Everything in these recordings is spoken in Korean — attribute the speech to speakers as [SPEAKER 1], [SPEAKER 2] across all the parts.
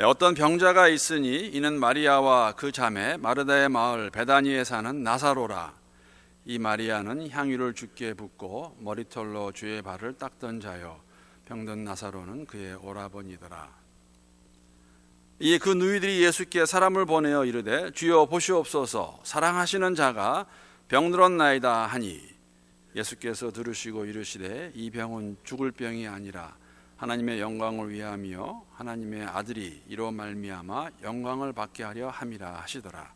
[SPEAKER 1] 어떤 병자가 있으니 이는 마리아와 그 자매 마르다의 마을 베다니에 사는 나사로라. 이 마리아는 향유를 주께 붓고 머리털로 주의 발을 닦던 자요, 병든 나사로는 그의 오라버니더라. 이 그 누이들이 예수께 사람을 보내어 이르되 주여 보시옵소서, 사랑하시는 자가 병들었나이다 하니, 예수께서 들으시고 이르시되 이 병은 죽을 병이 아니라 하나님의 영광을 위함이요 하나님의 아들이 이로 말미암아 영광을 받게 하려 함이라 하시더라.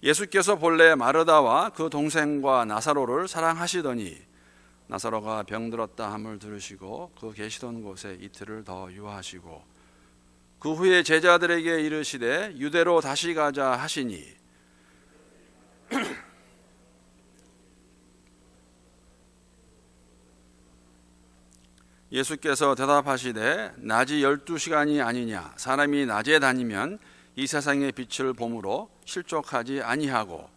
[SPEAKER 1] 예수께서 본래 마르다와 그 동생과 나사로를 사랑하시더니 나사로가 병들었다 함을 들으시고 그 계시던 곳에 이틀을 더 유하시고 그 후에 제자들에게 이르시되 유대로 다시 가자 하시니 예수께서 대답하시되 낮이 12시간이 아니냐, 사람이 낮에 다니면 이 세상의 빛을 보므로 실족하지 아니하고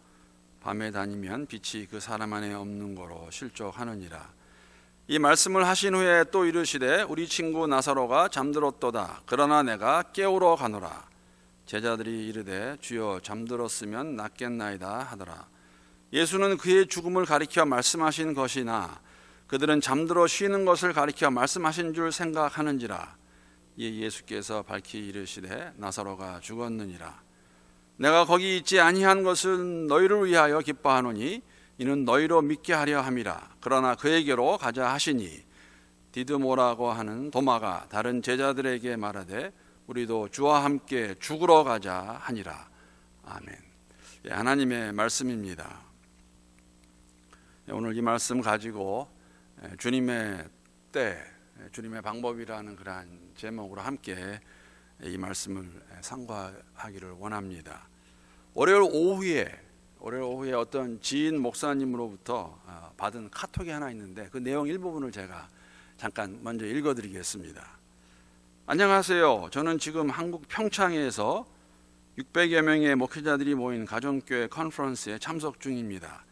[SPEAKER 1] 밤에 다니면 빛이 그 사람 안에 없는 거로 실족하느니라. 이 말씀을 하신 후에 또 이르시되 우리 친구 나사로가 잠들었도다. 그러나 내가 깨우러 가노라. 제자들이 이르되 주여 잠들었으면 낫겠나이다 하더라. 예수는 그의 죽음을 가리켜 말씀하신 것이나 그들은 잠들어 쉬는 것을 가리켜 말씀하신 줄 생각하는지라. 이에 예수께서 밝히 이르시되 나사로가 죽었느니라. 내가 거기 있지 아니한 것은 너희를 위하여 기뻐하노니 이는 너희로 믿게 하려 함이라. 그러나 그에게로 가자 하시니 디드모라고 하는 도마가 다른 제자들에게 말하되 우리도 주와 함께 죽으러 가자 하니라. 아멘. 하나님의 말씀입니다. 오늘 이 말씀 가지고 주님의 때, 주님의 방법이라는 그러한 제목으로 함께 이 말씀을 상고하기를 원합니다. 월요일 오후에 어떤 지인 목사님으로부터 받은 카톡이 하나 있는데 그 내용 일부분을 제가 잠깐 먼저 읽어드리겠습니다. 안녕하세요. 저는 지금 한국 평창에서 600여 명의 목회자들이 모인 가정교회 컨퍼런스에 참석 중입니다.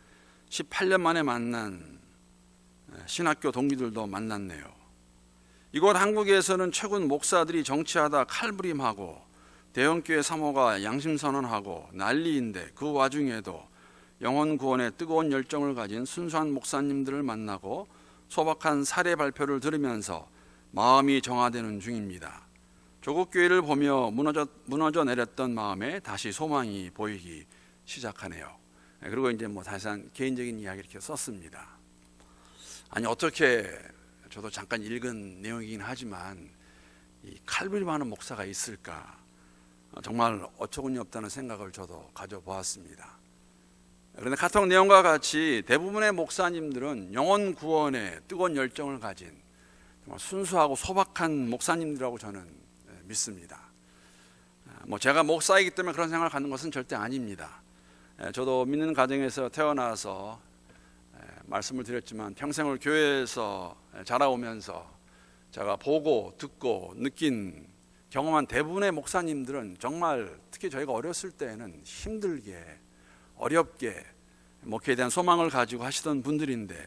[SPEAKER 1] 18년 만에 만난 신학교 동기들도 만났네요. 이곳 한국에서는 최근 목사들이 정치하다 칼부림하고 대형교회 사모가 양심선언하고 난리인데 그 와중에도 영혼 구원에 뜨거운 열정을 가진 순수한 목사님들을 만나고 소박한 사례 발표를 들으면서 마음이 정화되는 중입니다. 조국 교회를 보며 무너져 내렸던 마음에 다시 소망이 보이기 시작하네요. 그리고 이제 다시 개인적인 이야기 이렇게 썼습니다. 아니 어떻게, 저도 잠깐 읽은 내용이긴 하지만 이 칼부림하는 목사가 있을까, 정말 어처구니 없다는 생각을 저도 가져보았습니다. 그런데 카톡 내용과 같이 대부분의 목사님들은 영혼 구원에 뜨거운 열정을 가진 정말 순수하고 소박한 목사님들이라고 저는 믿습니다. 제가 목사이기 때문에 그런 생각을 갖는 것은 절대 아닙니다. 저도 믿는 가정에서 태어나서 말씀을 드렸지만 평생을 교회에서 자라오면서 제가 보고 듣고 느낀 경험한 대부분의 목사님들은 정말 특히 저희가 어렸을 때는 힘들게 어렵게 목회에 대한 소망을 가지고 하시던 분들인데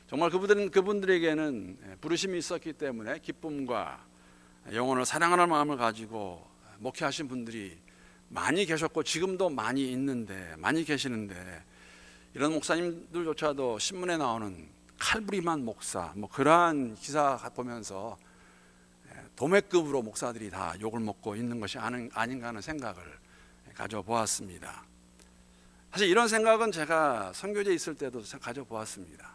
[SPEAKER 1] 정말 그분들에게는 부르심이 있었기 때문에 기쁨과 영혼을 사랑하는 마음을 가지고 목회하신 분들이 많이 계셨고 지금도 많이 계시는데 이런 목사님들조차도 신문에 나오는 칼부림한 목사 그러한 기사 보면서 도매급으로 목사들이 다 욕을 먹고 있는 것이 아닌가 하는 생각을 가져보았습니다. 사실 이런 생각은 제가 선교지에 있을 때도 가져보았습니다.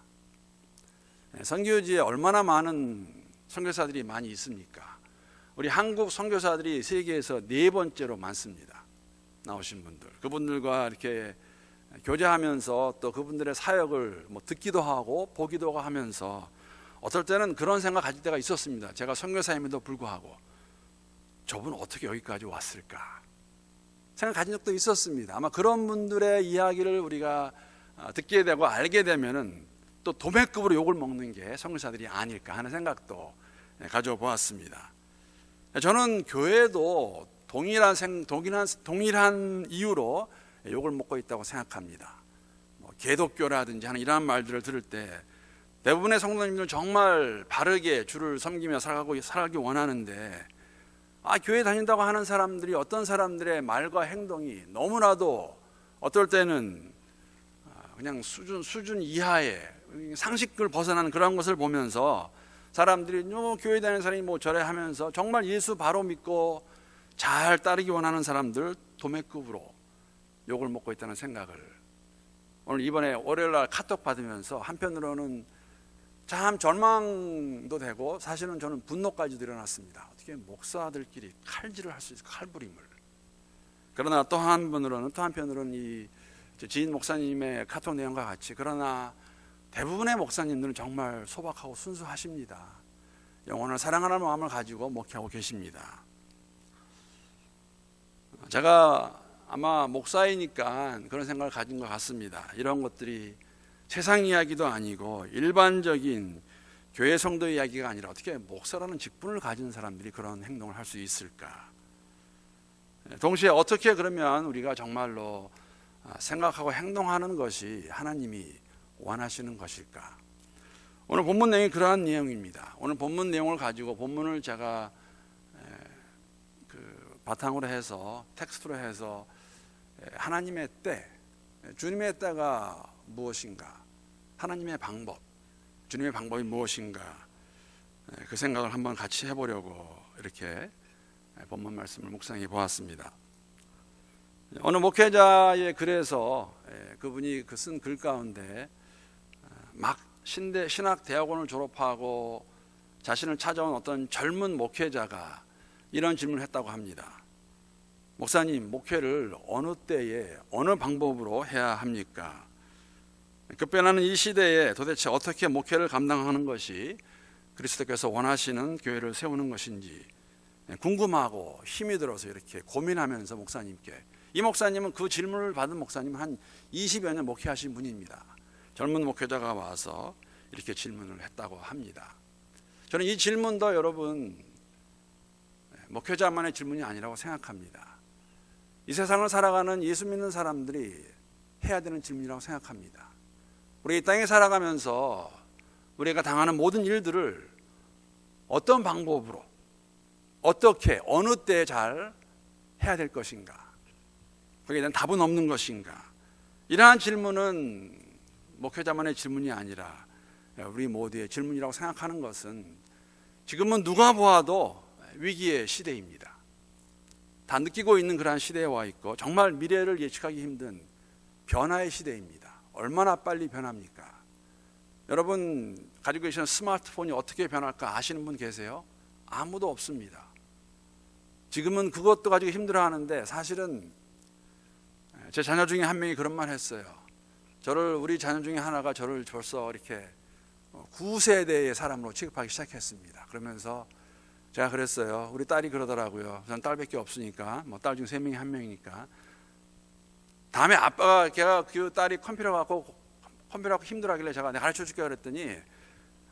[SPEAKER 1] 선교지에 얼마나 많은 선교사들이 많이 있습니까? 우리 한국 선교사들이 세계에서 4번째로 많습니다. 나오신 분들, 그분들과 이렇게 교제하면서 또 그분들의 사역을 듣기도 하고 보기도 하면서 어떨 때는 그런 생각 가질 때가 있었습니다. 제가 선교사임에도 불구하고 저분 어떻게 여기까지 왔을까 생각 가진 적도 있었습니다. 아마 그런 분들의 이야기를 우리가 듣게 되고 알게 되면은 또 도매급으로 욕을 먹는 게 선교사들이 아닐까 하는 생각도 가져보았습니다. 저는 교회도 동일한 이유로 욕을 먹고 있다고 생각합니다. 개독교라든지 하는 이러한 말들을 들을 때 대부분의 성도님들은 정말 바르게 주를 섬기며 살아가기 원하는데 교회 다닌다고 하는 사람들이 어떤 사람들의 말과 행동이 너무나도 어떨 때는 그냥 수준 이하의 상식을 벗어나는 그런 것을 보면서 사람들이 교회 다니는 사람이 뭐 저래 하면서 정말 예수 바로 믿고 잘 따르기 원하는 사람들 도매급으로 욕을 먹고 있다는 생각을 오늘 이번에 월요일날 카톡 받으면서 한편으로는 참 절망도 되고 사실은 저는 분노까지도 일어났습니다. 어떻게 목사들끼리 칼질을 할 수 있을까, 칼부림을. 그러나 또 한편으로는 이 지인 목사님의 카톡 내용과 같이 그러나 대부분의 목사님들은 정말 소박하고 순수하십니다. 영혼을 사랑하는 마음을 가지고 목회하고 계십니다. 제가 아마 목사이니까 그런 생각을 가진 것 같습니다. 이런 것들이 세상 이야기도 아니고 일반적인 교회 성도 이야기가 아니라 어떻게 목사라는 직분을 가진 사람들이 그런 행동을 할 수 있을까? 동시에 어떻게 그러면 우리가 정말로 생각하고 행동하는 것이 하나님이 원하시는 것일까? 오늘 본문 내용이 그러한 내용입니다. 오늘 본문 내용을 가지고 본문을 제가 바탕으로 해서 텍스트로 해서 하나님의 때, 주님의 때가 무엇인가? 하나님의 방법, 주님의 방법이 무엇인가? 그 생각을 한번 같이 해보려고 이렇게 본문 말씀을 묵상해 보았습니다. 어느 목회자의 글에서 그분이 쓴 글 가운데 막 신학 대학원을 졸업하고 자신을 찾아온 어떤 젊은 목회자가 이런 질문을 했다고 합니다. 목사님, 목회를 어느 때에 어느 방법으로 해야 합니까? 급변하는 이 시대에 도대체 어떻게 목회를 감당하는 것이 그리스도께서 원하시는 교회를 세우는 것인지 궁금하고 힘이 들어서 이렇게 고민하면서 목사님께, 이 목사님은 그 질문을 받은 목사님은 한 20여 년 목회하신 분입니다. 젊은 목회자가 와서 이렇게 질문을 했다고 합니다. 저는 이 질문도 여러분 목회자만의 질문이 아니라고 생각합니다. 이 세상을 살아가는 예수 믿는 사람들이 해야 되는 질문이라고 생각합니다. 우리 이 땅에 살아가면서 우리가 당하는 모든 일들을 어떤 방법으로 어떻게 어느 때 잘 해야 될 것인가, 거기에 대한 답은 없는 것인가, 이러한 질문은 목회자만의 질문이 아니라 우리 모두의 질문이라고 생각하는 것은 지금은 누가 보아도 위기의 시대입니다. 다 느끼고 있는 그러한 시대에 와 있고 정말 미래를 예측하기 힘든 변화의 시대입니다. 얼마나 빨리 변합니까? 여러분 가지고 계시는 스마트폰이 어떻게 변할까 아시는 분 계세요? 아무도 없습니다. 지금은 그것도 가지고 힘들어하는데 사실은 제 자녀 중에 한 명이 그런 말 했어요. 우리 자녀 중에 하나가 저를 벌써 이렇게 9세대의 사람으로 취급하기 시작했습니다. 그러면서 제가 그랬어요. 우리 딸이 그러더라고요. 전 딸밖에 없으니까, 딸 중 3명이 한 명이니까. 다음에 아빠가, 걔가 그 딸이 컴퓨터 갖고 힘들어하길래 내가 가르쳐 줄게 그랬더니,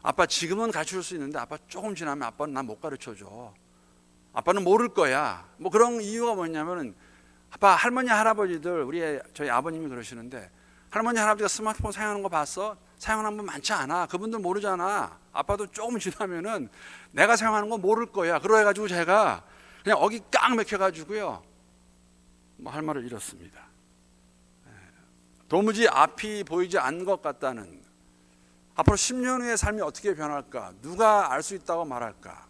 [SPEAKER 1] 아빠 지금은 가르쳐 줄 수 있는데 아빠 조금 지나면 아빠는 난 못 가르쳐 줘. 아빠는 모를 거야. 그런 이유가 뭐냐면은 아빠, 할머니 할아버지들, 저희 아버님이 그러시는데, 할머니 할아버지가 스마트폰 사용하는 거 봤어? 사용하는 분 많지 않아. 그분들 모르잖아. 아빠도 조금 지나면은 내가 사용하는 거 모를 거야. 그래가지고 제가 그냥 어기 깡 맥혀가지고요, 할 말을 잃었습니다. 도무지 앞이 보이지 않는 것 같다는, 앞으로 10년 후의 삶이 어떻게 변할까, 누가 알 수 있다고 말할까.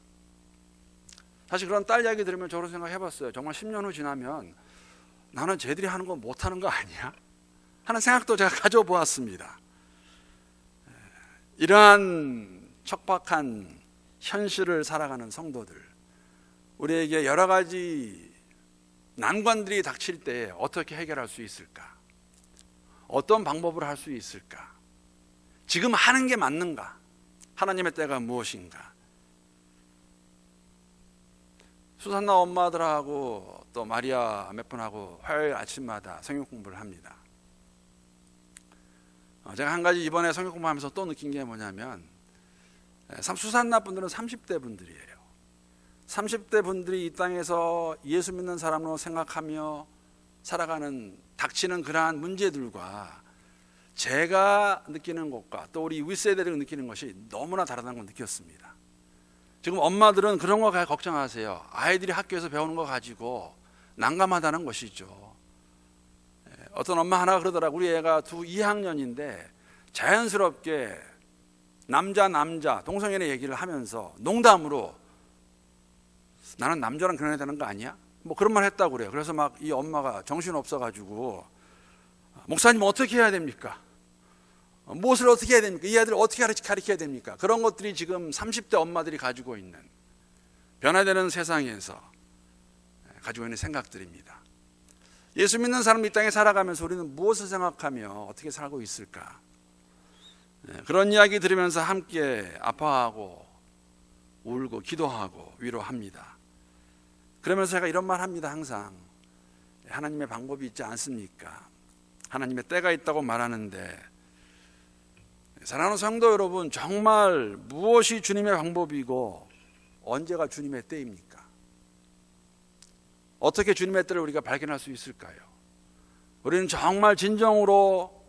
[SPEAKER 1] 사실 그런 딸 이야기 들으면 저런 생각 해봤어요. 정말 10년 후 지나면 나는 쟤들이 하는 거 못하는 거 아니야? 하는 생각도 제가 가져보았습니다. 이러한 척박한 현실을 살아가는 성도들, 우리에게 여러 가지 난관들이 닥칠 때 어떻게 해결할 수 있을까? 어떤 방법으로 할 수 있을까? 지금 하는 게 맞는가? 하나님의 때가 무엇인가? 수산나 엄마들하고 또 마리아 몇 분하고 화요일 아침마다 성경 공부를 합니다. 제가 한 가지 이번에 성경 공부하면서 또 느낀 게 뭐냐면, 수산나 분들은 30대 분들이에요. 30대 분들이 이 땅에서 예수 믿는 사람으로 생각하며 살아가는, 닥치는 그러한 문제들과 제가 느끼는 것과 또 우리 윗세대들이 느끼는 것이 너무나 다르다는 걸 느꼈습니다. 지금 엄마들은 그런 거 걱정하세요. 아이들이 학교에서 배우는 거 가지고 난감하다는 것이죠. 어떤 엄마 하나 그러더라고. 우리 애가 2학년인데 자연스럽게 남자 동성연애 얘기를 하면서 농담으로 나는 남자랑 결혼해야 되는 거 아니야? 뭐 그런 말 했다고 그래요. 그래서 막 이 엄마가 정신 없어가지고 목사님 어떻게 해야 됩니까? 무엇을 어떻게 해야 됩니까? 이 아이들을 어떻게 가르쳐야 됩니까? 그런 것들이 지금 30대 엄마들이 가지고 있는 변화되는 세상에서 가지고 있는 생각들입니다. 예수 믿는 사람 이 땅에 살아가면서 우리는 무엇을 생각하며 어떻게 살고 있을까? 그런 이야기 들으면서 함께 아파하고 울고 기도하고 위로합니다. 그러면서 제가 이런 말 합니다. 항상 하나님의 방법이 있지 않습니까? 하나님의 때가 있다고 말하는데, 사랑하는 성도 여러분, 정말 무엇이 주님의 방법이고 언제가 주님의 때입니까? 어떻게 주님의 때를 우리가 발견할 수 있을까요? 우리는 정말 진정으로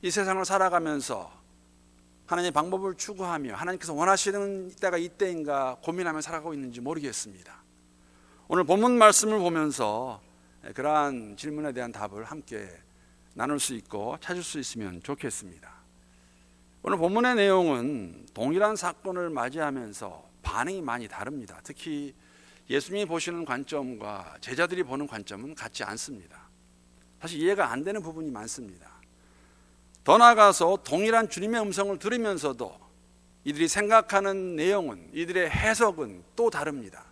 [SPEAKER 1] 이 세상을 살아가면서 하나님의 방법을 추구하며 하나님께서 원하시는 때가 이때인가 고민하며 살아가고 있는지 모르겠습니다. 오늘 본문 말씀을 보면서 그러한 질문에 대한 답을 함께 나눌 수 있고 찾을 수 있으면 좋겠습니다. 오늘 본문의 내용은 동일한 사건을 맞이하면서 반응이 많이 다릅니다. 특히 예수님이 보시는 관점과 제자들이 보는 관점은 같지 않습니다. 사실 이해가 안 되는 부분이 많습니다. 더 나아가서 동일한 주님의 음성을 들으면서도 이들이 생각하는 내용은, 이들의 해석은 또 다릅니다.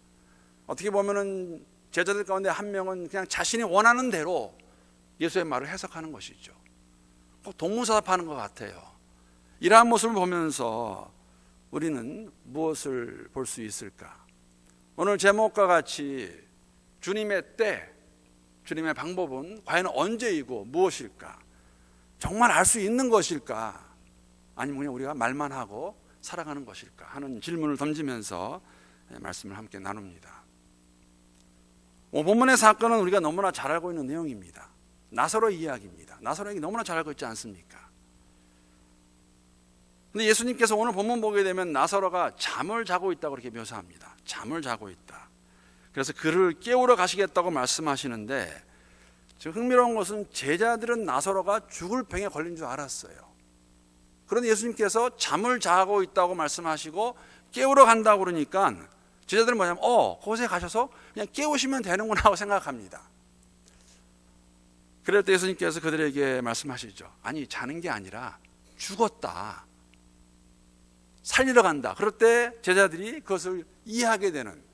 [SPEAKER 1] 어떻게 보면은 제자들 가운데 한 명은 그냥 자신이 원하는 대로 예수의 말을 해석하는 것이죠. 꼭 동문서답하는 것 같아요. 이러한 모습을 보면서 우리는 무엇을 볼 수 있을까? 오늘 제목과 같이 주님의 때, 주님의 방법은 과연 언제이고 무엇일까? 정말 알 수 있는 것일까? 아니면 그냥 우리가 말만 하고 살아가는 것일까? 하는 질문을 던지면서 말씀을 함께 나눕니다. 본문의 사건은 우리가 너무나 잘 알고 있는 내용입니다. 나사로 이야기입니다. 나사로 이야기 너무나 잘 알고 있지 않습니까? 근데 예수님께서 오늘 본문 보게 되면 나사로가 잠을 자고 있다고 이렇게 묘사합니다. 잠을 자고 있다. 그래서 그를 깨우러 가시겠다고 말씀하시는데, 지금 흥미로운 것은 제자들은 나사로가 죽을 병에 걸린 줄 알았어요. 그런데 예수님께서 잠을 자고 있다고 말씀하시고 깨우러 간다고 그러니까 제자들은 뭐냐면 그곳에 가셔서 그냥 깨우시면 되는구나 하고 생각합니다. 그럴 때 예수님께서 그들에게 말씀하시죠. 아니, 자는 게 아니라 죽었다, 살리러 간다. 그럴 때 제자들이 그것을 이해하게 되는,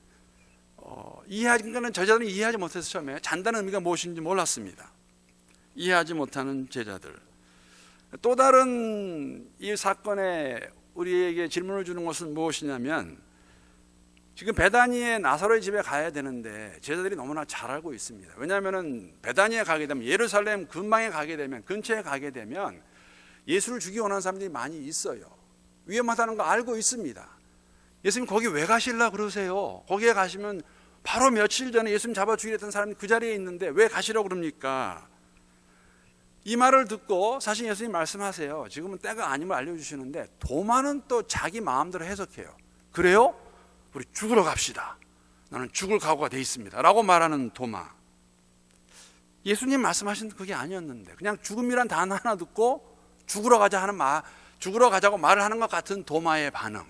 [SPEAKER 1] 그러니까 제자들은 이해하지 못해서 처음에 잔다는 의미가 무엇인지 몰랐습니다. 이해하지 못하는 제자들. 또 다른 이 사건에 우리에게 질문을 주는 것은 무엇이냐면, 지금 베다니의 나사로의 집에 가야 되는데 제자들이 너무나 잘 알고 있습니다. 왜냐하면 베다니에 가게 되면, 예루살렘 근방에 가게 되면, 근처에 가게 되면 예수를 죽이기 원하는 사람들이 많이 있어요. 위험하다는 거 알고 있습니다. 예수님 거기 왜 가시려고 그러세요? 거기에 가시면 바로 며칠 전에 예수님 잡아 죽이려 했던 사람이 그 자리에 있는데 왜 가시려고 그럽니까? 이 말을 듣고 사실 예수님 말씀하세요. 지금은 때가 아님을 알려주시는데 도마는 또 자기 마음대로 해석해요. 그래요? 우리 죽으러 갑시다. 나는 죽을 각오가 돼 있습니다. 라고 말하는 도마. 예수님 말씀하신 그게 아니었는데 그냥 죽음이란 단어 하나 듣고 죽으러 가자고 말을 하는 것 같은 도마의 반응.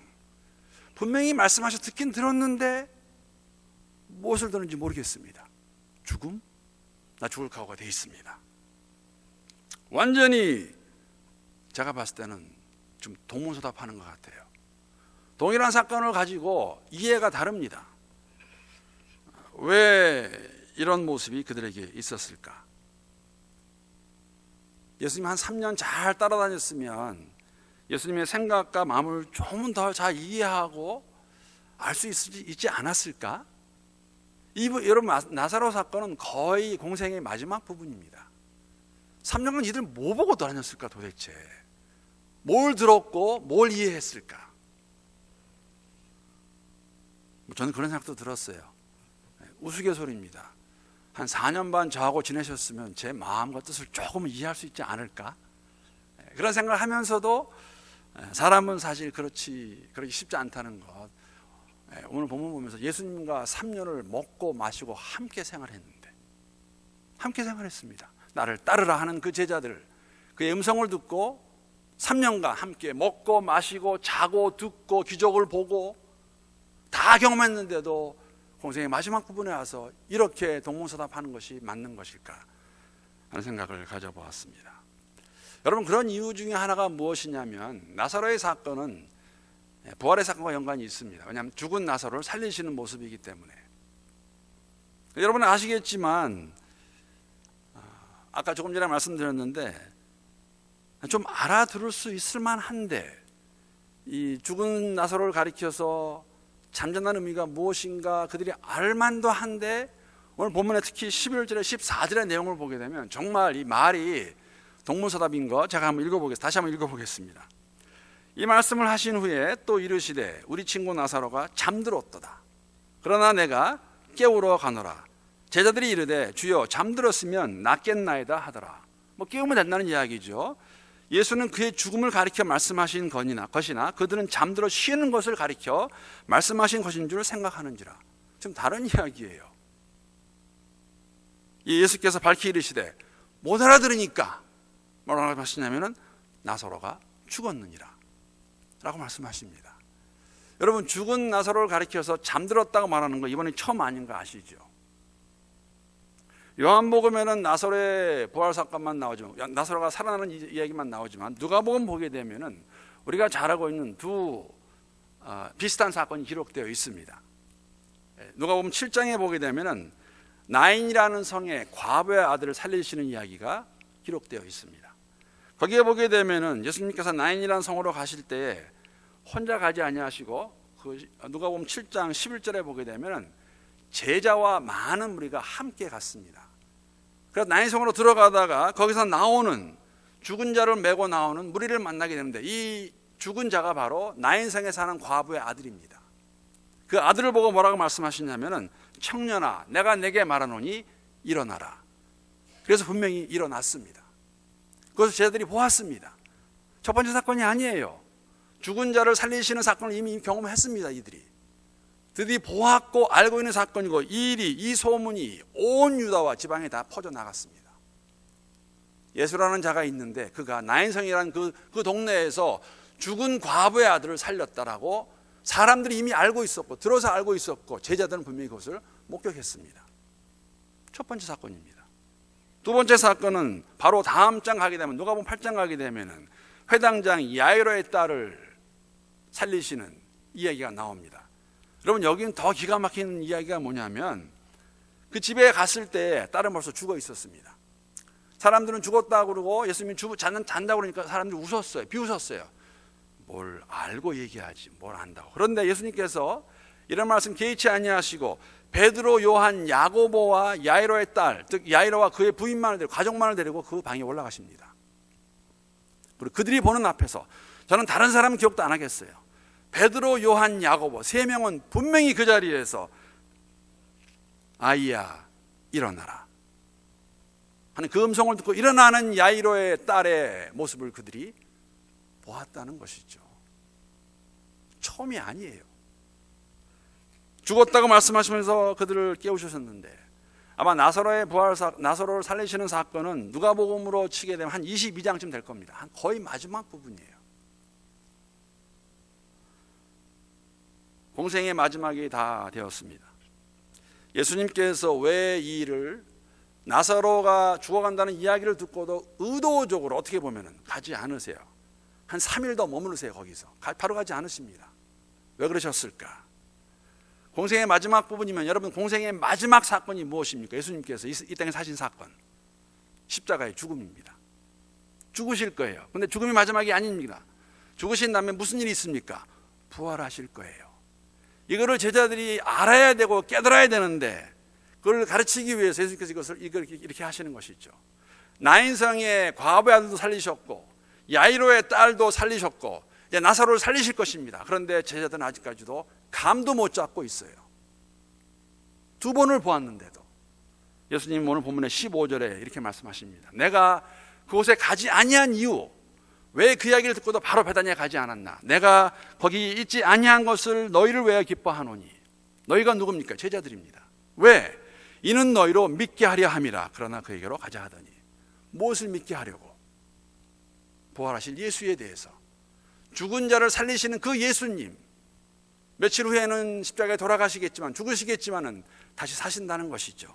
[SPEAKER 1] 분명히 말씀하셔 듣긴 들었는데 무엇을 들었는지 모르겠습니다. 죽음? 나 죽을 각오가 돼 있습니다. 완전히 제가 봤을 때는 좀 동문서답하는 것 같아요. 동일한 사건을 가지고 이해가 다릅니다. 왜 이런 모습이 그들에게 있었을까? 예수님 한 3년 잘 따라다녔으면 예수님의 생각과 마음을 좀 더 잘 이해하고 알 수 있지 않았을까? 여러분, 나사로 사건은 거의 공생의 마지막 부분입니다. 3년간 이들 뭐 보고 다녔을까 도대체? 뭘 들었고 뭘 이해했을까? 저는 그런 생각도 들었어요. 우스갯소리입니다. 한 4년 반 저하고 지내셨으면 제 마음과 뜻을 조금은 이해할 수 있지 않을까? 그런 생각을 하면서도 사람은 사실 그렇게 쉽지 않다는 것, 오늘 본문 보면서 예수님과 3년을 먹고 마시고 함께 생활했는데, 함께 생활했습니다. 나를 따르라 하는 그 제자들, 그의 음성을 듣고 3년간 함께 먹고 마시고 자고 듣고 기적을 보고 다 경험했는데도 공생의 마지막 부분에 와서 이렇게 동문서답하는 것이 맞는 것일까 하는 생각을 가져보았습니다. 여러분, 그런 이유 중에 하나가 무엇이냐면 나사로의 사건은 부활의 사건과 연관이 있습니다. 왜냐하면 죽은 나사로를 살리시는 모습이기 때문에. 여러분은 아시겠지만 아까 조금 전에 말씀드렸는데 좀 알아들을 수 있을 만한데, 이 죽은 나사로를 가리켜서 잠잠한 의미가 무엇인가 그들이 알만도 한데, 오늘 본문에 특히 11절에 14절의 내용을 보게 되면 정말 이 말이 동문서답인 거 제가 한번 읽어보겠습니다. 다시 한번 읽어보겠습니다. 이 말씀을 하신 후에 또 이르시되 우리 친구 나사로가 잠들었도다. 그러나 내가 깨우러 가노라. 제자들이 이르되 주여 잠들었으면 낫겠나이다 하더라. 깨우면 된다는 이야기죠. 예수는 그의 죽음을 가리켜 말씀하신 것이나 그들은 잠들어 쉬는 것을 가리켜 말씀하신 것인 줄 생각하는지라. 지금 다른 이야기예요. 예수께서 밝히 이르시되 못 알아들으니까 뭐라고 하시냐면은 나사로가 죽었느니라 라고 말씀하십니다. 여러분, 죽은 나사로를 가리켜서 잠들었다고 말하는 거 이번에 처음 아닌 거 아시죠? 요한복음에는 나사로의 부활 사건만 나오지만, 나사로가 살아나는 이야기만 나오지만, 누가복음 보게 되면은 우리가 잘 알고 있는 두 비슷한 사건이 기록되어 있습니다. 누가복음 7장에 보게 되면은 나인이라는 성의 과부의 아들을 살리시는 이야기가 기록되어 있습니다. 거기에 보게 되면은 예수님께서 나인이라는 성으로 가실 때에 혼자 가지 아니하시고, 누가복음 7장 11절에 보게 되면은 제자와 많은 무리가 함께 갔습니다. 그래서 나인성으로 들어가다가 거기서 나오는 죽은 자를 메고 나오는 무리를 만나게 되는데, 이 죽은 자가 바로 나인성에 사는 과부의 아들입니다. 그 아들을 보고 뭐라고 말씀하시냐면은 청년아 내가 내게 말하노니 일어나라. 그래서 분명히 일어났습니다. 그것을 제자들이 보았습니다. 첫 번째 사건이 아니에요. 죽은 자를 살리시는 사건을 이미 경험했습니다. 이들이 드디어 보았고 알고 있는 사건이고, 이 소문이 온 유다와 지방에 다 퍼져나갔습니다. 예수라는 자가 있는데 그가 나인성이라는 그 동네에서 죽은 과부의 아들을 살렸다라고 사람들이 이미 알고 있었고, 들어서 알고 있었고, 제자들은 분명히 그것을 목격했습니다. 첫 번째 사건입니다. 두 번째 사건은 바로 다음 장 가게 되면, 누가복음 8장 가게 되면은 회당장 야이로의 딸을 살리시는 이야기가 나옵니다. 여러분, 여기는 더 기가 막힌 이야기가 뭐냐면, 그 집에 갔을 때 딸은 벌써 죽어 있었습니다. 사람들은 죽었다고 그러고 예수님이 잔다고 그러니까 사람들이 웃었어요. 비웃었어요. 뭘 알고 얘기하지 뭘 안다고. 그런데 예수님께서 이런 말씀 개의치 아니하시고 베드로, 요한, 야고보와 야이로의 딸, 즉 야이로와 그의 부인만을 데리고, 가족만을 데리고 그 방에 올라가십니다. 그리고 그들이 보는 앞에서, 저는 다른 사람은 기억도 안 하겠어요, 베드로, 요한, 야고보 세 명은 분명히 그 자리에서 아이야 일어나라 하는 그 음성을 듣고 일어나는 야이로의 딸의 모습을 그들이 보았다는 것이죠. 처음이 아니에요. 죽었다고 말씀하시면서 그들을 깨우셨는데, 아마 나사로를 살리시는 사건은 누가복음으로 치게 되면 한 22장쯤 될 겁니다. 한 거의 마지막 부분이에요. 공생의 마지막이 다 되었습니다. 예수님께서 왜 이 일을, 나사로가 죽어간다는 이야기를 듣고도 의도적으로 어떻게 보면 가지 않으세요. 한 3일 더 머무르세요. 거기서 바로 가지 않으십니다. 왜 그러셨을까? 공생의 마지막 부분이면, 여러분, 공생의 마지막 사건이 무엇입니까? 예수님께서 이 땅에 사신 사건, 십자가의 죽음입니다. 죽으실 거예요. 그런데 죽음이 마지막이 아닙니다. 죽으신 다음에 무슨 일이 있습니까? 부활하실 거예요. 이거를 제자들이 알아야 되고 깨달아야 되는데, 그걸 가르치기 위해서 예수님께서 이걸 이렇게 하시는 것이죠. 나인성의 과부의 아들도 살리셨고, 야이로의 딸도 살리셨고, 이제 나사로를 살리실 것입니다. 그런데 제자들은 아직까지도 감도 못 잡고 있어요. 두 번을 보았는데도. 예수님 오늘 본문의 15절에 이렇게 말씀하십니다. 내가 그곳에 가지 아니한 이유, 왜 그 이야기를 듣고도 바로 베다니에 가지 않았나? 내가 거기 있지 아니한 것을 너희를 왜 기뻐하노니? 너희가 누굽니까? 제자들입니다. 왜? 이는 너희로 믿게 하려 함이라. 그러나 그에게로 가자 하더니 무엇을 믿게 하려고? 부활하실 예수에 대해서, 죽은 자를 살리시는 그 예수님, 며칠 후에는 십자가에 돌아가시겠지만 죽으시겠지만은 다시 사신다는 것이죠.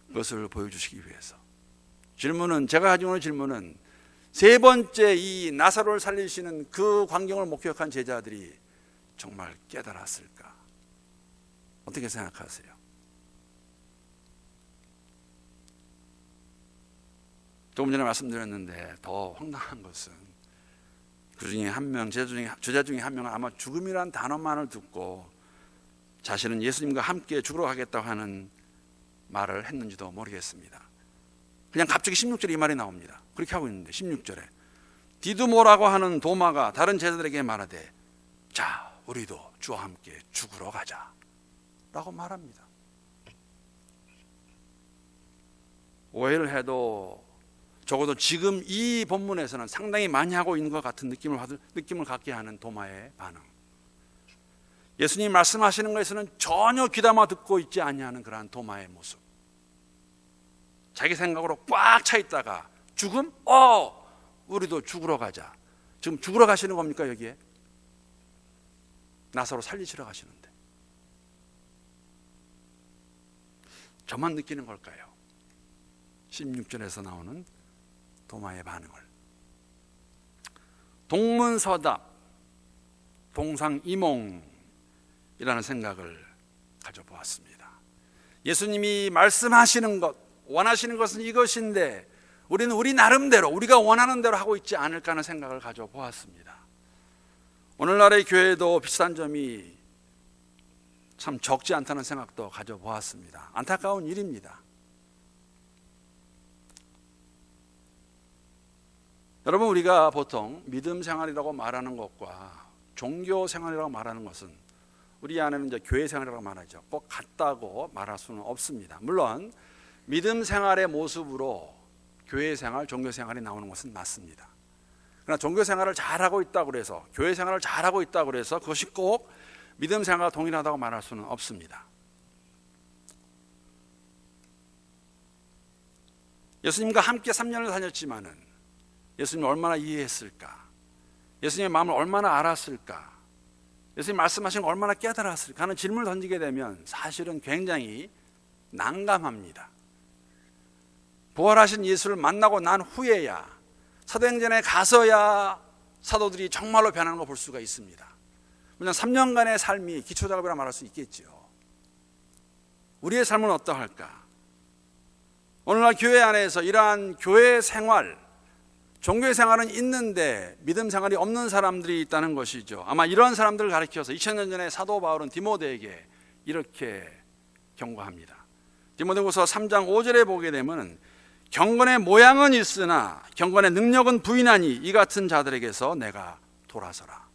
[SPEAKER 1] 그것을 보여주시기 위해서. 질문은, 제가 가지고 있는 질문은, 세 번째 이 나사로를 살리시는 그 광경을 목격한 제자들이 정말 깨달았을까? 어떻게 생각하세요? 조금 전에 말씀드렸는데 더 황당한 것은 그 중에 한 명, 제자 중에 한 명은 아마 죽음이란 단어만을 듣고 자신은 예수님과 함께 죽으러 가겠다고 하는 말을 했는지도 모르겠습니다. 그냥 갑자기 16절에 이 말이 나옵니다. 그렇게 하고 있는데 16절에 디두모라고 하는 도마가 다른 제자들에게 말하되 자, 우리도 주와 함께 죽으러 가자 라고 말합니다. 오해를 해도 적어도 지금 이 본문에서는 상당히 많이 하고 있는 것 같은 느낌을 갖게 하는 도마의 반응. 예수님 말씀하시는 것에서는 전혀 귀담아 듣고 있지 아니하는 그러한 도마의 모습. 자기 생각으로 꽉 차 있다가 죽음? 우리도 죽으러 가자. 지금 죽으러 가시는 겁니까 여기에? 나사로 살리시러 가시는데. 저만 느끼는 걸까요? 16절에서 나오는 도마의 반응을. 동문서답, 동상이몽이라는 생각을 가져보았습니다. 예수님이 말씀하시는 것, 원하시는 것은 이것인데 우리는 우리 나름대로, 우리가 원하는 대로 하고 있지 않을까 하는 생각을 가져보았습니다. 오늘날의 교회도 비슷한 점이 참 적지 않다는 생각도 가져보았습니다. 안타까운 일입니다. 여러분, 우리가 보통 믿음 생활이라고 말하는 것과 종교 생활이라고 말하는 것은 우리 안에는 이제 교회 생활이라고 말하죠. 꼭 같다고 말할 수는 없습니다. 물론 믿음 생활의 모습으로 교회 생활, 종교 생활이 나오는 것은 맞습니다. 그러나 종교 생활을 잘하고 있다고 해서, 교회 생활을 잘하고 있다고 해서 그것이 꼭 믿음 생활과 동일하다고 말할 수는 없습니다. 예수님과 함께 3년을 다녔지만은 예수님을 얼마나 이해했을까? 예수님의 마음을 얼마나 알았을까? 예수님 말씀하신 걸 얼마나 깨달았을까 하는 질문을 던지게 되면 사실은 굉장히 난감합니다. 부활하신 예수를 만나고 난 후에야, 사도행전에 가서야 사도들이 정말로 변하는 걸 볼 수가 있습니다. 그냥 3년간의 삶이 기초작업이라 말할 수 있겠죠. 우리의 삶은 어떠할까? 오늘날 교회 안에서 이러한 교회 생활, 종교 생활은 있는데 믿음 생활이 없는 사람들이 있다는 것이죠. 아마 이런 사람들을 가리켜서 2000년 전에 사도 바울은 디모데에게 이렇게 경고합니다. 디모데후서 3장 5절에 보게 되면 경건의 모양은 있으나 경건의 능력은 부인하니 이 같은 자들에게서 내가 돌아서라.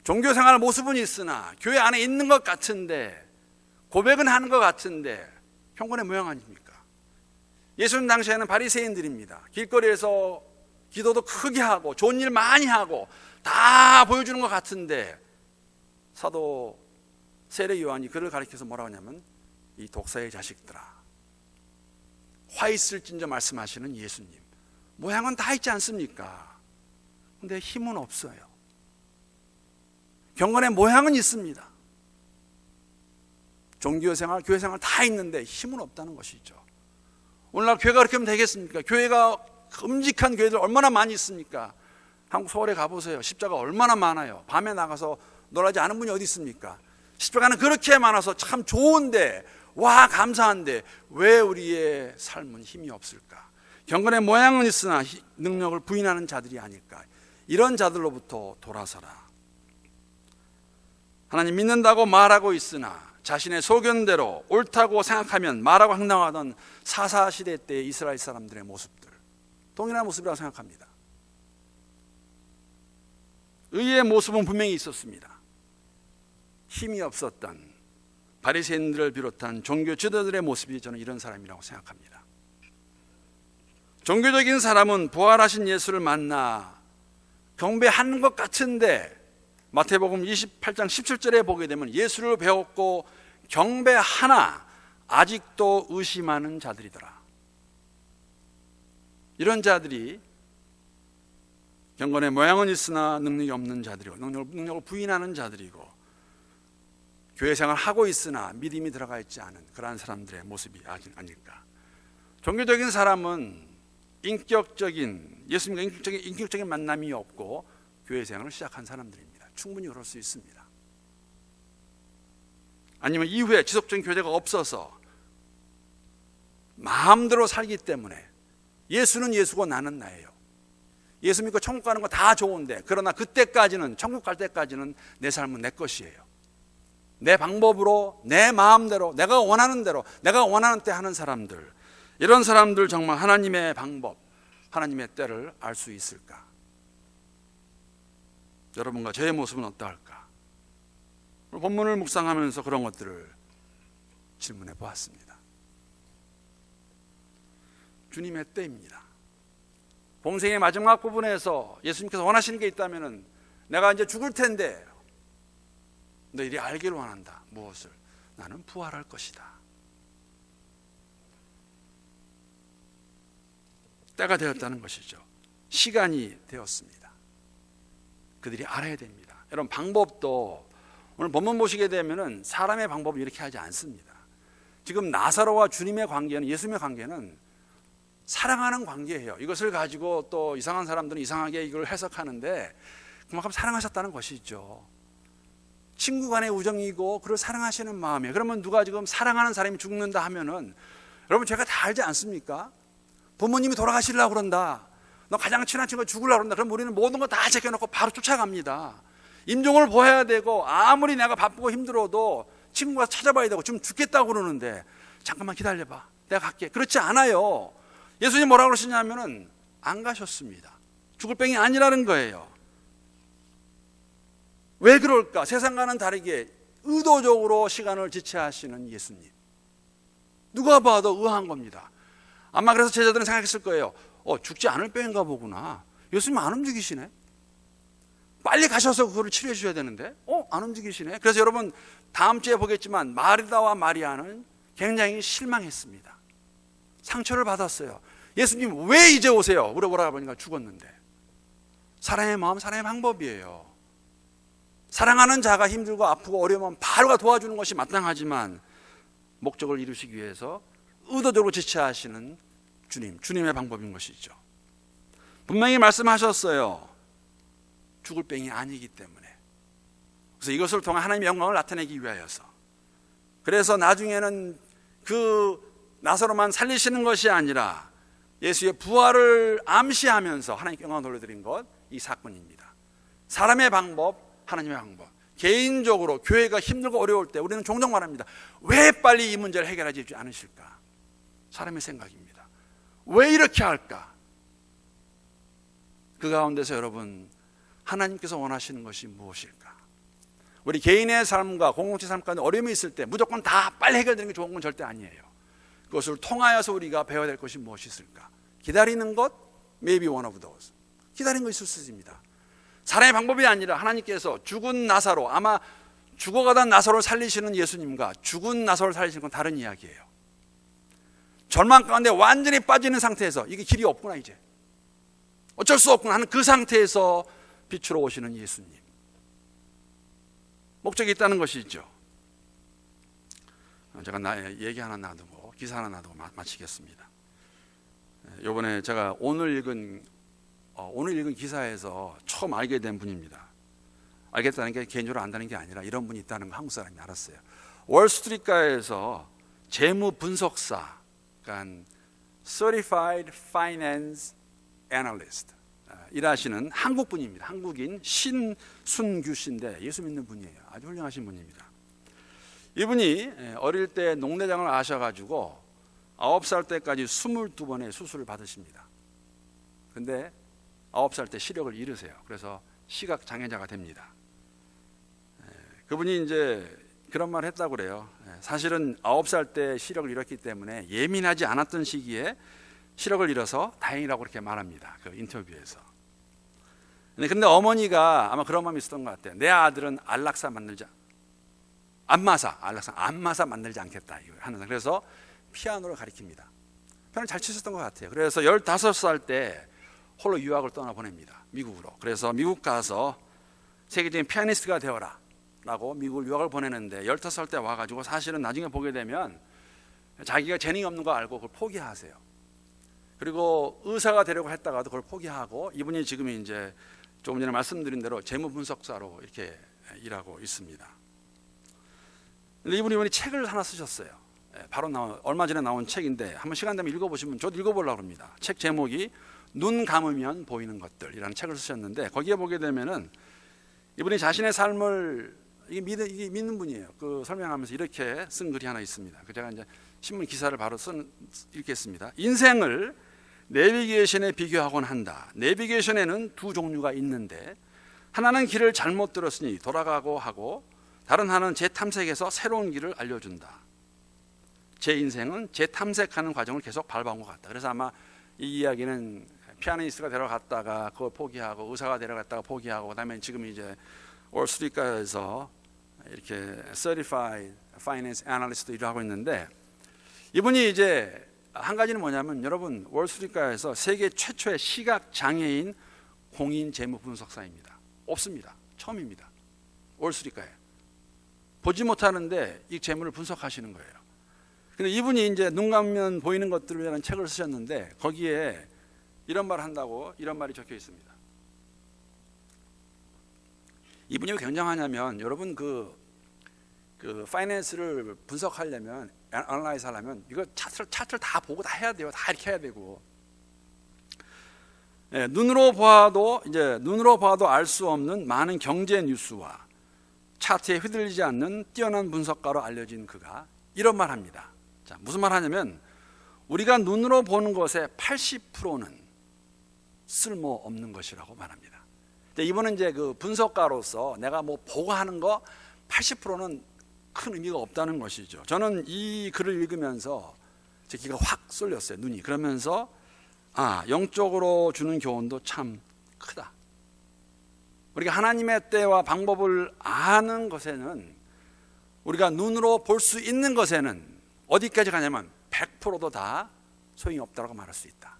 [SPEAKER 1] 종교 생활 모습은 있으나 교회 안에 있는 것 같은데, 고백은 하는 것 같은데 경건의 모양 아닙니까? 예수님 당시에는 바리새인들입니다. 길거리에서 기도도 크게 하고 좋은 일 많이 하고 다 보여주는 것 같은데, 사도 세례 요한이 그를 가리켜서 뭐라고 하냐면 이 독사의 자식들아, 화 있을진저 말씀하시는 예수님, 모양은 다 있지 않습니까? 근데 힘은 없어요. 경건의 모양은 있습니다. 종교생활, 교회생활 다 있는데 힘은 없다는 것이죠. 오늘날 교회가 그렇게 하면 되겠습니까? 교회가 끔찍한 교회들 얼마나 많이 있습니까? 한국 서울에 가보세요. 십자가 얼마나 많아요. 밤에 나가서 놀라지 않은 분이 어디 있습니까? 십자가는 그렇게 많아서 참 좋은데, 와 감사한데 왜 우리의 삶은 힘이 없을까? 경건의 모양은 있으나 능력을 부인하는 자들이 아닐까? 이런 자들로부터 돌아서라. 하나님 믿는다고 말하고 있으나 자신의 소견대로 옳다고 생각하면 말하고 행동하던 사사시대 때의 이스라엘 사람들의 모습들, 동일한 모습이라고 생각합니다. 의의 모습은 분명히 있었습니다. 힘이 없었던 바리새인들을 비롯한 종교 지도자들의 모습이 저는 이런 사람이라고 생각합니다. 종교적인 사람은 부활하신 예수를 만나 경배하는 것 같은데 마태복음 28장 17절에 보게 되면 예수를 배웠고 경배하나 아직도 의심하는 자들이더라. 이런 자들이 경건의 모양은 있으나 능력이 없는 자들이고 능력을 부인하는 자들이고 교회 생활을 하고 있으나 믿음이 들어가 있지 않은 그러한 사람들의 모습이 아닐까. 종교적인 사람은 예수님과 인격적인 만남이 없고 교회 생활을 시작한 사람들입니다. 충분히 그럴 수 있습니다. 아니면 이후에 지속적인 교제가 없어서 마음대로 살기 때문에 예수는 예수고 나는 나예요. 예수 믿고 천국 가는 거 다 좋은데 그러나 그때까지는 천국 갈 때까지는 내 삶은 내 것이에요. 내 방법으로 내 마음대로 내가 원하는 대로 내가 원하는 때 하는 사람들, 이런 사람들 정말 하나님의 방법, 하나님의 때를 알 수 있을까? 여러분과 저의 모습은 어떠할까? 본문을 묵상하면서 그런 것들을 질문해 보았습니다. 주님의 때입니다. 봉생의 마지막 부분에서 예수님께서 원하시는 게 있다면 내가 이제 죽을 텐데 너희들이 알기를 원한다. 무엇을? 나는 부활할 것이다. 때가 되었다는 것이죠. 시간이 되었습니다. 그들이 알아야 됩니다. 여러분, 방법도 오늘 본문 보시게 되면 사람의 방법은 이렇게 하지 않습니다. 지금 나사로와 주님의 관계는, 예수님의 관계는 사랑하는 관계예요. 이것을 가지고 또 이상한 사람들은 이상하게 이걸 해석하는데 그만큼 사랑하셨다는 것이죠. 친구 간의 우정이고 그를 사랑하시는 마음이에요. 그러면 누가 지금 사랑하는 사람이 죽는다 하면은 여러분 제가 다 알지 않습니까? 부모님이 돌아가시려고 그런다. 너 가장 친한 친구가 죽으려고 그런다. 그럼 우리는 모든 거 다 제껴놓고 바로 쫓아갑니다. 임종을 보아야 되고 아무리 내가 바쁘고 힘들어도 친구가 찾아봐야 되고 좀 죽겠다고 그러는데 잠깐만 기다려봐. 내가 갈게. 그렇지 않아요. 예수님 뭐라고 그러시냐면은 안 가셨습니다. 죽을 병이 아니라는 거예요. 왜 그럴까? 세상과는 다르게 의도적으로 시간을 지체하시는 예수님. 누가 봐도 의아한 겁니다. 아마 그래서 제자들은 생각했을 거예요. 죽지 않을 병인가 보구나. 예수님 안 움직이시네. 빨리 가셔서 그거를 치료해 주셔야 되는데 안 움직이시네. 그래서 여러분 다음 주에 보겠지만 마르다와 마리아는 굉장히 실망했습니다. 상처를 받았어요. 예수님 왜 이제 오세요? 물어보라 보니까 죽었는데. 사랑의 마음, 사랑의 방법이에요. 사랑하는 자가 힘들고 아프고 어려우면 바로 도와주는 것이 마땅하지만 목적을 이루시기 위해서 의도적으로 지체하시는 주님의 방법인 것이죠. 분명히 말씀하셨어요. 죽을 병이 아니기 때문에. 그래서 이것을 통해 하나님의 영광을 나타내기 위하여서. 그래서 나중에는 그 나사로만 살리시는 것이 아니라 예수의 부활을 암시하면서 하나님께 영광을 돌려드린 것, 이 사건입니다. 사람의 방법, 하나님의 방법. 개인적으로 교회가 힘들고 어려울 때 우리는 종종 말합니다. 왜 빨리 이 문제를 해결하지 않으실까? 사람의 생각입니다. 왜 이렇게 할까? 그 가운데서 여러분, 하나님께서 원하시는 것이 무엇일까? 우리 개인의 삶과 공동체 삶 가운데 어려움이 있을 때 무조건 다 빨리 해결되는 게 좋은 건 절대 아니에요. 그것을 통하여서 우리가 배워야 될 것이 무엇이 있을까? 기다리는 것, maybe one of those. 기다리는 거 있을 수 있습니다. 사람의 방법이 아니라 하나님께서 죽은 나사로, 아마 죽어가던 나사로를 살리시는 예수님과 죽은 나사로를 살리시는 건 다른 이야기예요. 절망 가운데 완전히 빠지는 상태에서 이게 길이 없구나 이제 어쩔 수 없구나 하는 그 상태에서 빛으로 오시는 예수님. 목적이 있다는 것이죠. 제가 나의 얘기 하나 놔두고 기사 하나 놔두고 마치겠습니다. 이번에 제가 오늘 읽은 기사에서 처음 알게 된 분입니다. 알겠다는 게 개인적으로 안다는 게 아니라 이런 분이 있다는 거 한국 사람이 알았어요. 월스트리트가에서 재무 분석사, 그러니까 Certified Finance Analyst 일하시는 한국 분입니다. 한국인 신순규 씨인데 예수 믿는 분이에요. 아주 훌륭하신 분입니다. 이분이 어릴 때 녹내장을 아셔가지고 9살 때까지 22번의 수술을 받으십니다. 근데 9살 때 시력을 잃으세요. 그래서 시각 장애자가 됩니다. 그분이 이제 그런 말을 했다고 그래요. 사실은 9살 때 시력을 잃었기 때문에 예민하지 않았던 시기에 시력을 잃어서 다행이라고 그렇게 말합니다. 그 인터뷰에서. 근데 어머니가 아마 그런 마음이 있었던 것 같아요. 내 아들은 안락사 만들지 않겠다. 그래서 피아노를 가르칩니다. 피아노를 잘 치셨던 것 같아요. 그래서 15살 때 홀로 유학을 떠나보냅니다. 미국으로. 그래서 미국 가서 세계적인 피아니스트가 되어라 라고 미국을 유학을 보내는데 15살 때 와가지고 사실은 나중에 보게 되면 자기가 재능이 없는 거 알고 그걸 포기하세요. 그리고 의사가 되려고 했다가도 그걸 포기하고 이분이 지금 이제 조금 전에 말씀드린 대로 재무분석사로 이렇게 일하고 있습니다. 근데 이분이 책을 하나 쓰셨어요. 바로 얼마 전에 나온 책인데 한번 시간 되면 읽어보시면, 저도 읽어보려고 합니다. 책 제목이 눈 감으면 보이는 것들이라는 책을 쓰셨는데, 거기에 보게 되면은 이분이 자신의 삶을 이게 믿는 분이에요. 그 설명하면서 이렇게 쓴 글이 하나 있습니다. 제가 이제 신문 기사를 바로 읽겠습니다. 인생을 내비게이션에 비교하곤 한다. 내비게이션에는 두 종류가 있는데 하나는 길을 잘못 들었으니 돌아가고 하고, 다른 하나는 재탐색해서 새로운 길을 알려준다. 제 인생은 재탐색하는 과정을 계속 밟아온 것 같다. 그래서 아마 이 이야기는 피아니스트가 데려갔다가 그걸 포기하고, 의사가 데려갔다가 포기하고, 그다음에 지금 이제 월스트리트에서 이렇게 Certified Finance Analyst도 일을 하고 있는데, 이분이 이제 한 가지는 뭐냐면, 여러분 월스트리트에서 세계 최초의 시각 장애인 공인 재무 분석사입니다. 없습니다. 처음입니다. 월스트리트에 보지 못하는데 이 재무를 분석하시는 거예요. 근데 이분이 이제 눈 감으면 보이는 것들을 위한 책을 쓰셨는데, 거기에 이런 말을 한다고, 이런 말이 적혀 있습니다. 이분이 왜 굉장하냐면, 여러분 그 파이낸스를 분석하려면, 애널라이즈 하려면 이거 차트를 다 보고 다 해야 돼요. 다 이렇게 해야 되고. 눈으로 봐도 알 수 없는 많은 경제 뉴스와 차트에 휘둘리지 않는 뛰어난 분석가로 알려진 그가 이런 말 합니다. 자, 무슨 말 하냐면, 우리가 눈으로 보는 것의 80%는 쓸모없는 것이라고 말합니다. 이분은 이제 그 분석가로서 내가 뭐 보고 하는 거 80%는 큰 의미가 없다는 것이죠. 저는 이 글을 읽으면서 제 귀가 확 쏠렸어요. 눈이. 그러면서 영적으로 주는 교훈도 참 크다. 우리가 하나님의 때와 방법을 아는 것에는, 우리가 눈으로 볼 수 있는 것에는 어디까지 가냐면 100%도 다 소용이 없다고 말할 수 있다.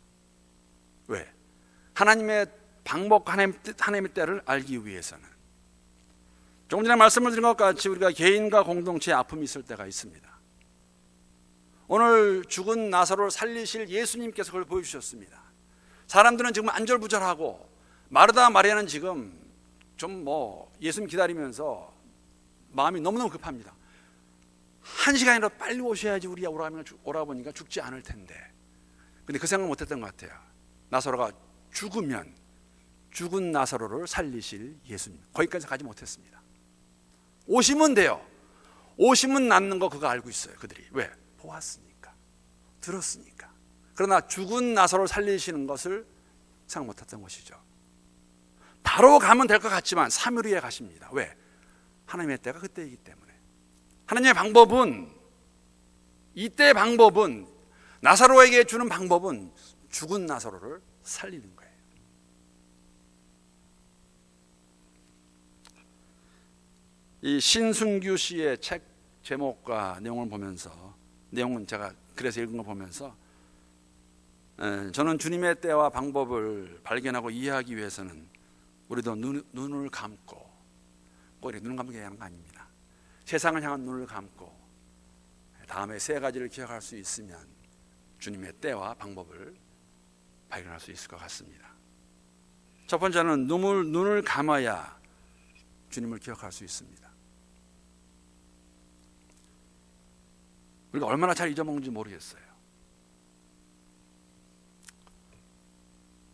[SPEAKER 1] 왜? 하나님의 방법, 하나님의 때를 알기 위해서는. 조금 전에 말씀을 드린 것 같이 우리가 개인과 공동체에 아픔이 있을 때가 있습니다. 오늘 죽은 나사로를 살리실 예수님께서 그걸 보여주셨습니다. 사람들은 지금 안절부절하고, 마르다 마리아는 지금 좀 예수님 기다리면서 마음이 너무너무 급합니다. 1시간이라도 빨리 오셔야지 우리 오라버니가 죽지 않을 텐데. 근데 그 생각을 못했던 것 같아요. 나사로가 죽으면 죽은 나사로를 살리실 예수님, 거기까지 가지 못했습니다. 오시면 돼요. 오시면 낫는 거 그거 알고 있어요. 그들이. 왜? 보았으니까, 들었으니까. 그러나 죽은 나사로를 살리시는 것을 생각 못했던 것이죠. 바로 가면 될 것 같지만 3일 후에 가십니다. 왜? 하나님의 때가 그때이기 때문에. 하나님의 방법은, 이때의 방법은, 나사로에게 주는 방법은 죽은 나사로를 살리는 거예요. 이 신순규 씨의 책 제목과 내용을 보면서, 내용은 제가 그래서 읽은 거 보면서, 저는 주님의 때와 방법을 발견하고 이해하기 위해서는 우리도 눈을 감고, 꼭 이렇게 눈을 감게 하는 거 아닙니다. 세상을 향한 눈을 감고 다음에 세 가지를 기억할 수 있으면 주님의 때와 방법을 발견할 수 있을 것 같습니다. 첫 번째는 눈을 감아야 주님을 기억할 수 있습니다. 우리가 얼마나 잘 잊어먹는지 모르겠어요.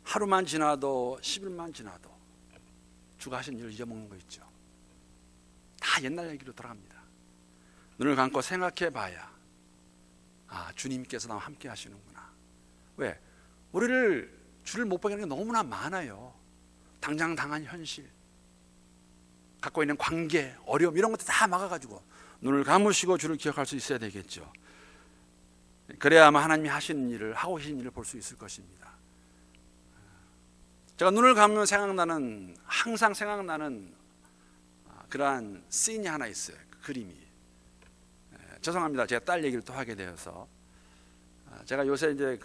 [SPEAKER 1] 하루만 지나도, 10일만 지나도 주가 하신 일을 잊어먹는 거 있죠. 다 옛날 얘기로 돌아갑니다. 눈을 감고 생각해 봐야, 주님께서 나와 함께 하시는구나. 왜? 주를 못 보게 하는 게 너무나 많아요. 당장 당한 현실, 갖고 있는 관계, 어려움, 이런 것들 다 막아가지고 눈을 감으시고 주를 기억할 수 있어야 되겠죠. 그래야만 하나님이 하시는 일을, 하고 계신 일을 볼 수 있을 것입니다. 제가 눈을 감으면 항상 생각나는 그러한 씬이 하나 있어요. 그 그림이. 죄송합니다. 제가 딸 얘기를 또 하게 되어서. 제가 요새 이제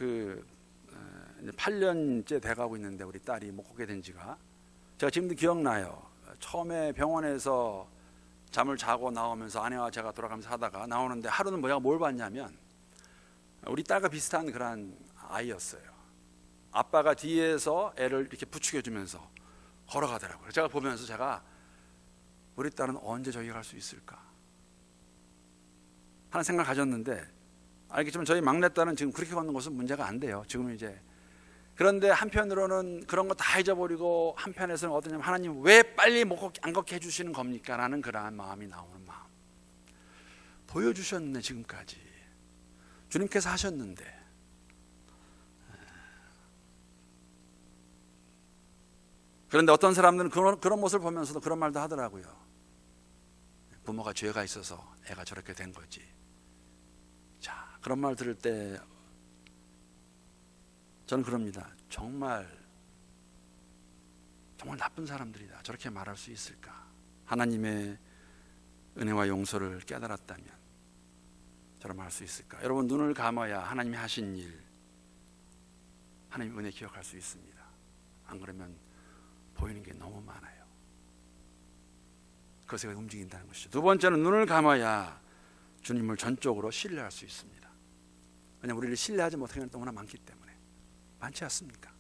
[SPEAKER 1] 8년째 돼가고 있는데 우리 딸이 못 걷게 된 지가, 제가 지금도 기억나요. 처음에 병원에서 잠을 자고 나오면서 아내와 제가 돌아가면서 하다가 나오는데, 하루는 제가 뭘 봤냐면 우리 딸과 비슷한 그런 아이였어요. 아빠가 뒤에서 애를 이렇게 부추겨주면서 걸어가더라고요. 제가 보면서 우리 딸은 언제 저기 갈 수 있을까 하는 생각을 가졌는데, 알겠지만 저희 막내딸은 지금 그렇게 걷는 것은 문제가 안 돼요. 지금은 이제. 그런데 한편으로는 그런 거 다 잊어버리고, 한편에서는 어떠냐면 하나님 왜 빨리 안 걷게 해주시는 겁니까? 라는 그러한 마음이 나오는 마음. 보여주셨네 지금까지. 주님께서 하셨는데. 그런데 어떤 사람들은 그런 모습을 보면서도 그런 말도 하더라고요. 부모가 죄가 있어서 애가 저렇게 된 거지. 자, 그런 말 들을 때 저는 그럽니다. 정말 나쁜 사람들이다. 저렇게 말할 수 있을까? 하나님의 은혜와 용서를 깨달았다면 저런 말 할 수 있을까? 여러분, 눈을 감아야 하나님이 하신 일, 하나님의 은혜 기억할 수 있습니다. 안 그러면 보이는 게 너무 많아요. 그것에 움직인다는 것이죠. 두 번째는 눈을 감아야 주님을 전적으로 신뢰할 수 있습니다. 왜냐하면 우리를 신뢰하지 못하는 게 너무나 많기 때문에. 많지 않습니까?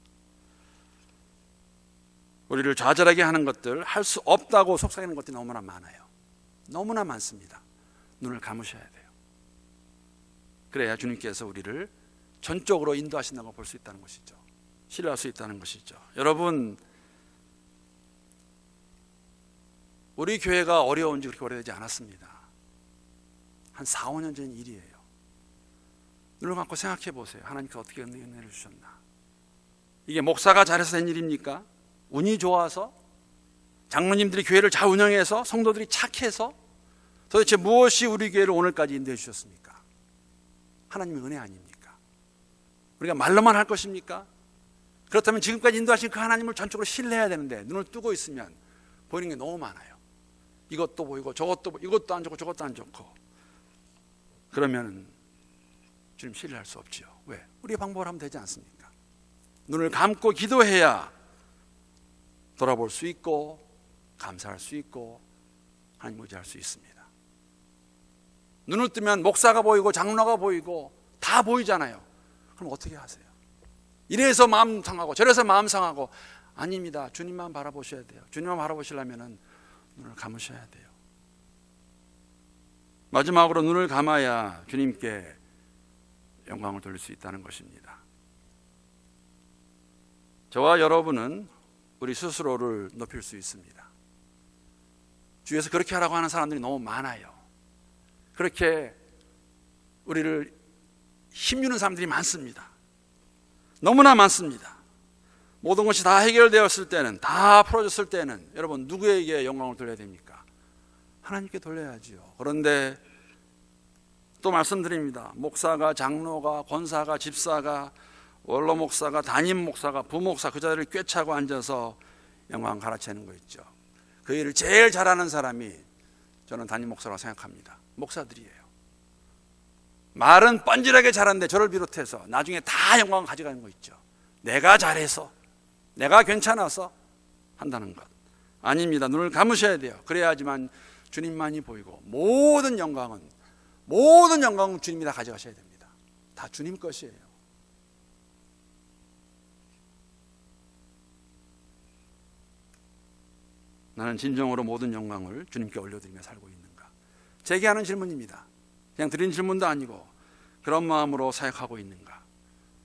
[SPEAKER 1] 우리를 좌절하게 하는 것들, 할 수 없다고 속삭이는 것들이 너무나 많아요. 너무나 많습니다. 눈을 감으셔야 돼요. 그래야 주님께서 우리를 전적으로 인도하신다고 볼 수 있다는 것이죠. 신뢰할 수 있다는 것이죠. 여러분, 우리 교회가 어려운 지 그렇게 오래되지 않았습니다. 한 4, 5년 전 일이에요. 눈을 감고 생각해 보세요. 하나님께서 어떻게 은혜를 주셨나? 이게 목사가 잘해서 된 일입니까? 운이 좋아서? 장로님들이 교회를 잘 운영해서? 성도들이 착해서? 도대체 무엇이 우리 교회를 오늘까지 인도해 주셨습니까? 하나님의 은혜 아닙니까? 우리가 말로만 할 것입니까? 그렇다면 지금까지 인도하신 그 하나님을 전적으로 신뢰해야 되는데, 눈을 뜨고 있으면 보이는 게 너무 많아요. 이것도 보이고 저것도 보이고, 이것도 안 좋고 저것도 안 좋고. 그러면 주님 신뢰할 수 없지요. 왜? 우리의 방법을 하면 되지 않습니까? 눈을 감고 기도해야 돌아볼 수 있고 감사할 수 있고 하나님 의지할 수 있습니다. 눈을 뜨면 목사가 보이고 장로가 보이고 다 보이잖아요. 그럼 어떻게 하세요? 이래서 마음 상하고 저래서 마음 상하고. 아닙니다. 주님만 바라보셔야 돼요. 주님만 바라보시려면 눈을 감으셔야 돼요. 마지막으로 눈을 감아야 주님께 영광을 돌릴 수 있다는 것입니다. 저와 여러분은 우리 스스로를 높일 수 있습니다. 주위에서 그렇게 하라고 하는 사람들이 너무 많아요. 그렇게 우리를 힘주는 사람들이 많습니다. 너무나 많습니다. 모든 것이 다 해결되었을 때는, 다 풀어졌을 때는 여러분 누구에게 영광을 돌려야 됩니까? 하나님께 돌려야지요. 그런데 또 말씀드립니다. 목사가, 장로가, 권사가, 집사가, 원로 목사가, 담임 목사가, 부목사 그 자리를 꿰차고 앉아서 영광 갈아채는 거 있죠. 그 일을 제일 잘하는 사람이 저는 담임 목사라고 생각합니다. 목사들이에요. 말은 뻔질하게 잘하는데 저를 비롯해서 나중에 다 영광을 가져가는 거 있죠. 내가 잘해서, 내가 괜찮아서 한다는 것 아닙니다. 눈을 감으셔야 돼요. 그래야지만 주님만이 보이고 모든 영광은 주님이 다 가져가셔야 됩니다. 다 주님 것이에요. 나는 진정으로 모든 영광을 주님께 올려드리며 살고 있는가? 제게 하는 질문입니다. 그냥 드린 질문도 아니고 그런 마음으로 사역하고 있는가?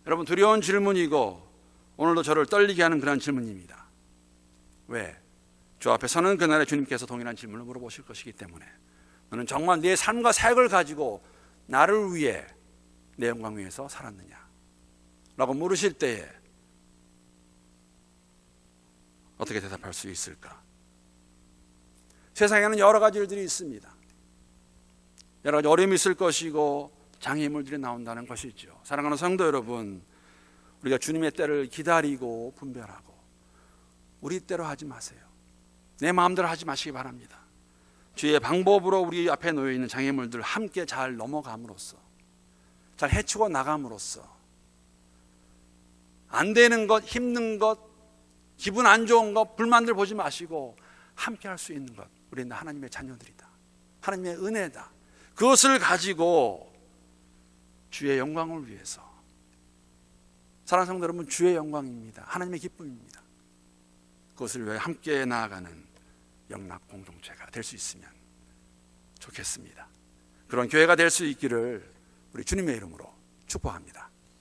[SPEAKER 1] 여러분, 두려운 질문이고 오늘도 저를 떨리게 하는 그런 질문입니다. 왜? 주 앞에 서는 그날에 주님께서 동일한 질문을 물어보실 것이기 때문에. 너는 정말 내 삶과 사역을 가지고 나를 위해 내 영광 위해서 살았느냐? 라고 물으실 때에 어떻게 대답할 수 있을까? 세상에는 여러 가지 일들이 있습니다. 여러 가지 어려움이 있을 것이고 장애물들이 나온다는 것이죠. 사랑하는 성도 여러분, 우리가 주님의 때를 기다리고 분별하고 우리 때로 하지 마세요. 내 마음대로 하지 마시기 바랍니다. 주의 방법으로 우리 앞에 놓여 있는 장애물들을 함께 잘 넘어감으로써, 잘 헤치고 나감으로써 안 되는 것, 힘든 것, 기분 안 좋은 것, 불만들 보지 마시고 함께 할 수 있는 것, 우리는 하나님의 자녀들이다, 하나님의 은혜다, 그것을 가지고 주의 영광을 위해서, 사랑하는 성도 여러분, 주의 영광입니다. 하나님의 기쁨입니다. 그것을 위해 함께 나아가는 영락 공동체가 될 수 있으면 좋겠습니다. 그런 교회가 될 수 있기를 우리 주님의 이름으로 축복합니다.